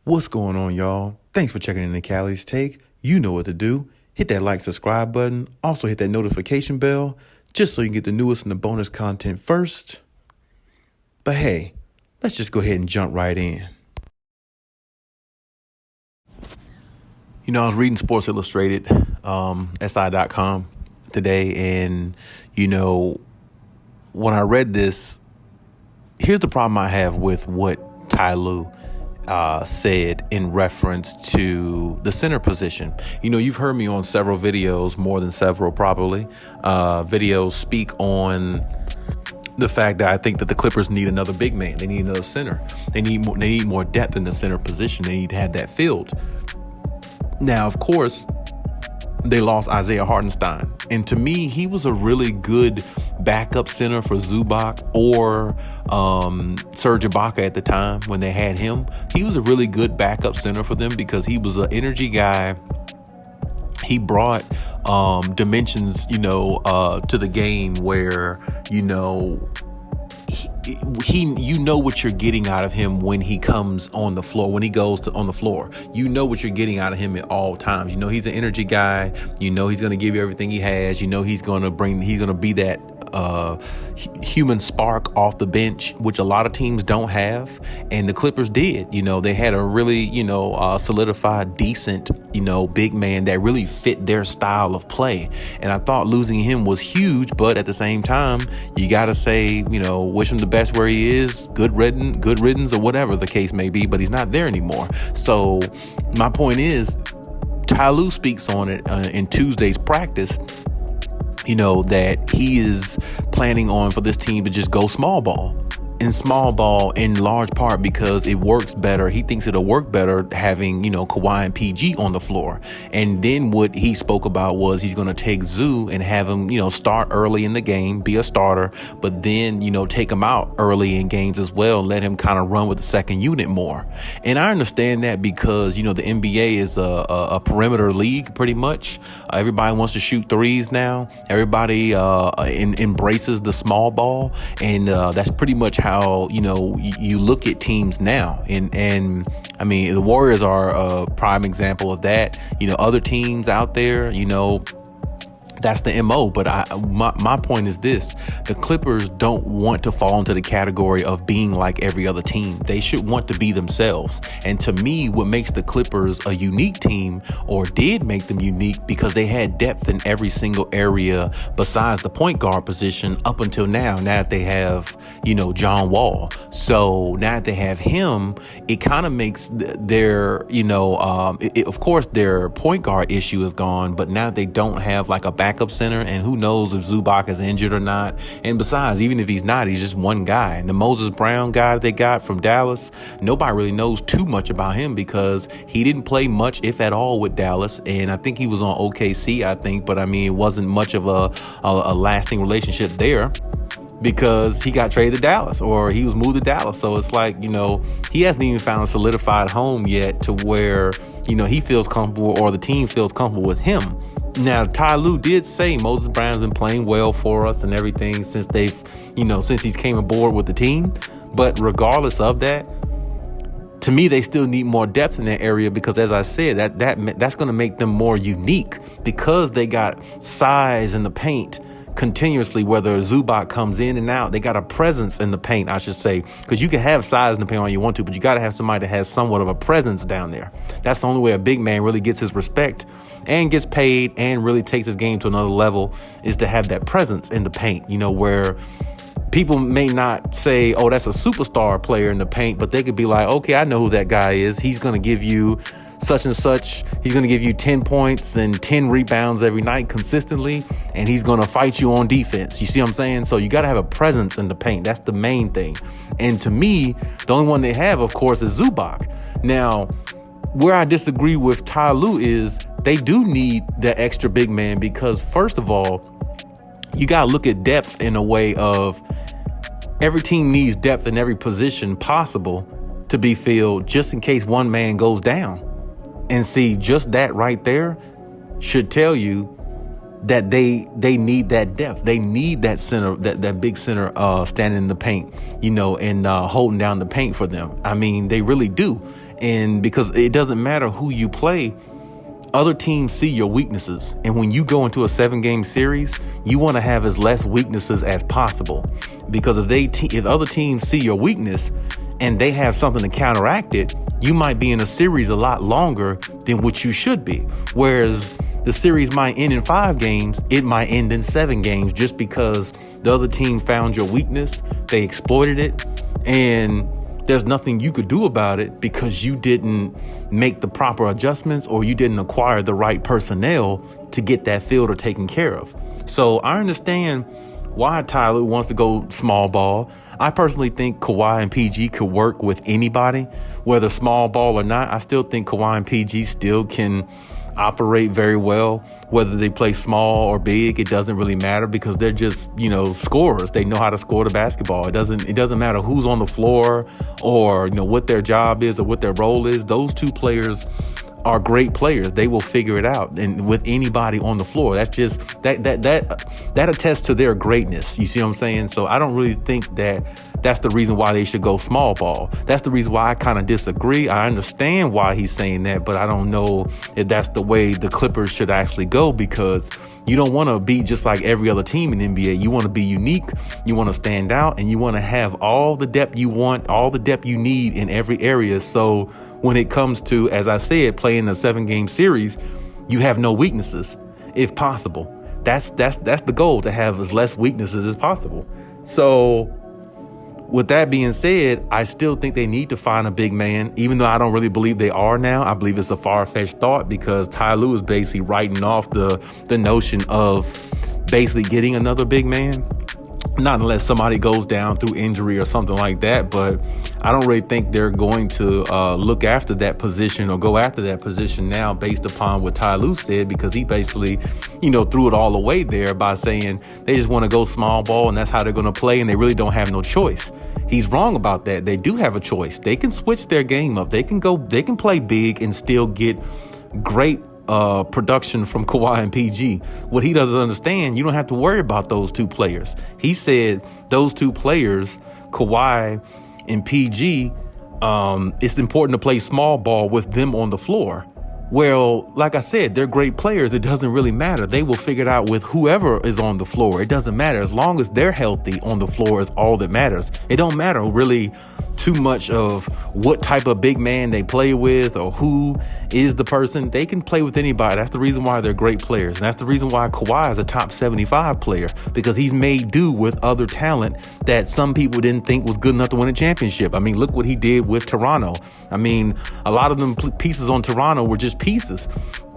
What's going on, y'all? Thanks for checking in the Khaliis Take. You know what to do. Hit that like, subscribe button. Also hit that notification bell just so you can get the newest and the bonus content first. But hey, let's just go ahead and jump right in. You know, I was reading Sports Illustrated, SI.com today, and, when I read this, here's the problem I have with what Ty Lue said in reference to the center position. You've heard me on several videos, more than several probably, videos speak on the fact that I think that the Clippers need another big man. They need another center. They need more depth in the center position. They need to have that filled. Now, of course, they lost Isaiah Hartenstein. And to me, he was a really good backup center for Zubac or Serge Ibaka at the time when they had him. He was a really good backup center for them because he was an energy guy. He brought dimensions, to the game where, you know what you're getting out of him when he comes on the floor, when he goes on the floor. You know what you're getting out of him at all times. He's an energy guy. He's going to give you everything he has. He's going to be that human spark off the bench, which a lot of teams don't have. And the Clippers did. They had a really, solidified, decent, big man that really fit their style of play. And I thought losing him was huge, but at the same time, you got to say, wish him the best where he is, good riddance or whatever the case may be, but he's not there anymore. So my point is, Ty Lue speaks on it in Tuesday's practice, that he is planning on for this team to just go small ball. In small ball in large part because it works better. He thinks it'll work better having, Kawhi and PG on the floor. And then what he spoke about was he's going to take Zoo and have him, start early in the game, be a starter, but then, take him out early in games as well, let him kind of run with the second unit more. And I understand that because, the NBA is a perimeter league pretty much. Everybody wants to shoot threes now. Everybody embraces the small ball. And that's pretty much how you look at teams now, and I mean the Warriors are a prime example of that. Other teams out there, that's the MO. But my point is this: the Clippers don't want to fall into the category of being like every other team. They should want to be themselves. And to me, what makes the Clippers a unique team, or did make them unique, because they had depth in every single area besides the point guard position up until now. Now that they have, John Wall. So now that they have him, it kind of makes their, of course, their point guard issue is gone. But now that they don't have like a backup center, and who knows if Zubac is injured or not. And besides, even if he's not, he's just one guy. And the Moses Brown guy that they got from Dallas, nobody really knows too much about him because he didn't play much, if at all, with Dallas. And I think he was on OKC, but I mean, it wasn't much of a lasting relationship there, because he got traded to Dallas, or he was moved to Dallas. So it's like, he hasn't even found a solidified home yet to where, he feels comfortable, or the team feels comfortable with him. Now, Ty Lue did say Moses Brown's been playing well for us and everything since since he came aboard with the team. But regardless of that, to me, they still need more depth in that area, because, as I said, that's going to make them more unique, because they got size in the paint continuously, whether Zubac comes in and out. They got a presence in the paint, I should say, because you can have size in the paint all you want to, but you got to have somebody that has somewhat of a presence down there. That's the only way a big man really gets his respect and gets paid and really takes his game to another level, is to have that presence in the paint, where people may not say, oh, that's a superstar player in the paint, but they could be like, okay, I know who that guy is. He's going to give you such and such. He's going to give you 10 points and 10 rebounds every night consistently, and he's going to fight you on defense. You see what I'm saying? So you got to have a presence in the paint. That's the main thing. And to me, the only one they have, of course, is Zubac. Now, where I disagree with Ty Lue is they do need that extra big man, because, first of all, you got to look at depth in a way of every team needs depth in every position possible to be filled, just in case one man goes down. And see, just that right there should tell you that they need that depth. They need that center, that big center standing in the paint, and holding down the paint for them. I mean, they really do. And because it doesn't matter who you play, other teams see your weaknesses. And when you go into a 7-game series, you want to have as less weaknesses as possible. Because if other teams see your weakness and they have something to counteract it, you might be in a series a lot longer than what you should be. Whereas the series might end in 5 games, it might end in 7 games just because the other team found your weakness, they exploited it, and there's nothing you could do about it because you didn't make the proper adjustments or you didn't acquire the right personnel to get that fielder taken care of. So I understand why Ty Lue wants to go small ball. I personally think Kawhi and PG could work with anybody, whether small ball or not. I still think Kawhi and PG still can operate very well, whether they play small or big. It doesn't really matter because they're just, scorers. They know how to score the basketball. It doesn't matter who's on the floor or, what their job is or what their role is. Those two players are great players. They will figure it out, and with anybody on the floor. That's just that attests to their greatness. You see what I'm saying? So I don't really think that's the reason why they should go small ball. That's the reason why I kind of disagree. I understand why he's saying that, but I don't know if that's the way the Clippers should actually go, because you don't want to be just like every other team in NBA. You want to be unique, you want to stand out, and you want to have all the depth you want, all the depth you need in every area. So when it comes to, as I said, playing a 7-game series, you have no weaknesses, if possible. That's the goal, to have as less weaknesses as possible. So with that being said, I still think they need to find a big man, even though I don't really believe they are now. I believe it's a far-fetched thought because Ty Lue is basically writing off the notion of basically getting another big man. Not unless somebody goes down through injury or something like that, but I don't really think they're going to look after that position or go after that position now based upon what Ty Lue said, because he basically, threw it all away there by saying they just want to go small ball and that's how they're going to play and they really don't have no choice. He's wrong about that. They do have a choice. They can switch their game up. They can play big and still get great production from Kawhi and PG. What he doesn't understand, you don't have to worry about those two players. He said those two players, Kawhi and PG, it's important to play small ball with them on the floor. Well, like I said, they're great players. It doesn't really matter. They will figure it out with whoever is on the floor. It doesn't matter. As long as they're healthy on the floor is all that matters. It don't matter really too much of what type of big man they play with or who is the person. They can play with anybody. That's the reason why they're great players. And that's the reason why Kawhi is a top 75 player, because he's made do with other talent that some people didn't think was good enough to win a championship. I mean, look what he did with Toronto. I mean, a lot of them pieces on Toronto were just pieces.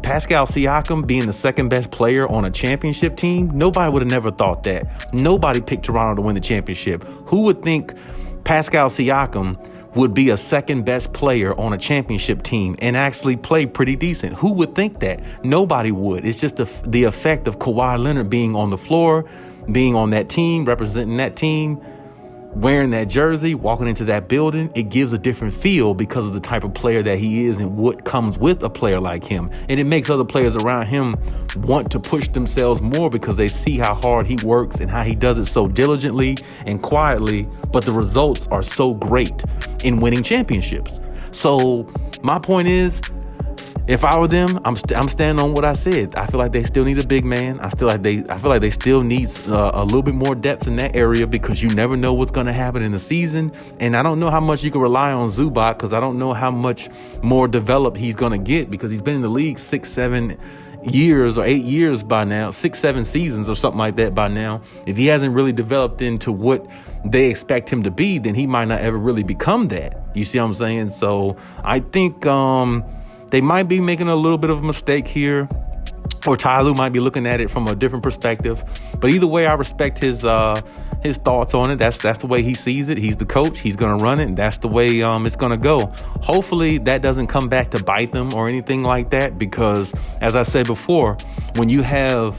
Pascal Siakam being the second best player on a championship team, nobody would have never thought that. Nobody picked Toronto to win the championship. Who would think Pascal Siakam would be a second best player on a championship team and actually play pretty decent? Who would think that? Nobody would. It's just the effect of Kawhi Leonard being on the floor, being on that team, representing that team, wearing that jersey, walking into that building. It gives a different feel because of the type of player that he is and what comes with a player like him. And it makes other players around him want to push themselves more because they see how hard he works and how he does it so diligently and quietly, but the results are so great in winning championships. So my point is, if I were them, I'm standing on what I said. I feel like they still need a big man. I feel like they still need a little bit more depth in that area, because you never know what's going to happen in the season. And I don't know how much you can rely on Zubac, because I don't know how much more developed he's going to get, because he's been in the league 6-7 years or 8 years by now, 6-7 seasons or something like that by now. If he hasn't really developed into what they expect him to be, then he might not ever really become that. You see what I'm saying? So I think they might be making a little bit of a mistake here, or Ty Lue might be looking at it from a different perspective. But either way, I respect his thoughts on it. That's the way he sees it. He's the coach. He's going to run it. And that's the way it's going to go. Hopefully that doesn't come back to bite them or anything like that, because as I said before, when you have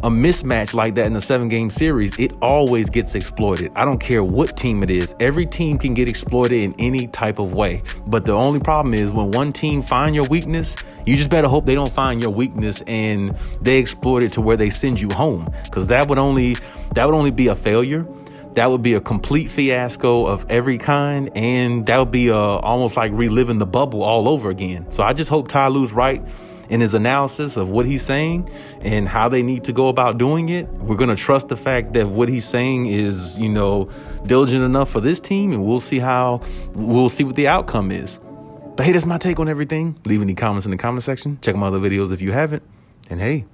a mismatch like that in a 7-game series, it always gets exploited. I don't care what team it is. Every team can get exploited in any type of way. But the only problem is when one team find your weakness, You just better hope they don't find your weakness and they exploit it to where they send you home, because that would only be a failure. That would be a complete fiasco of every kind, and that would be almost like reliving the bubble all over again. So I just hope Ty Lue's right in his analysis of what he's saying and how they need to go about doing it. We're going to trust the fact that what he's saying is, diligent enough for this team, and we'll see what the outcome is. But hey, that's my take on everything. Leave any comments in the comment section. Check my other videos if you haven't. And hey,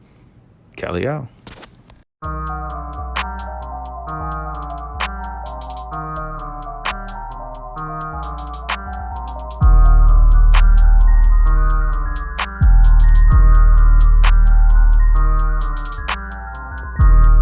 Khaliis out.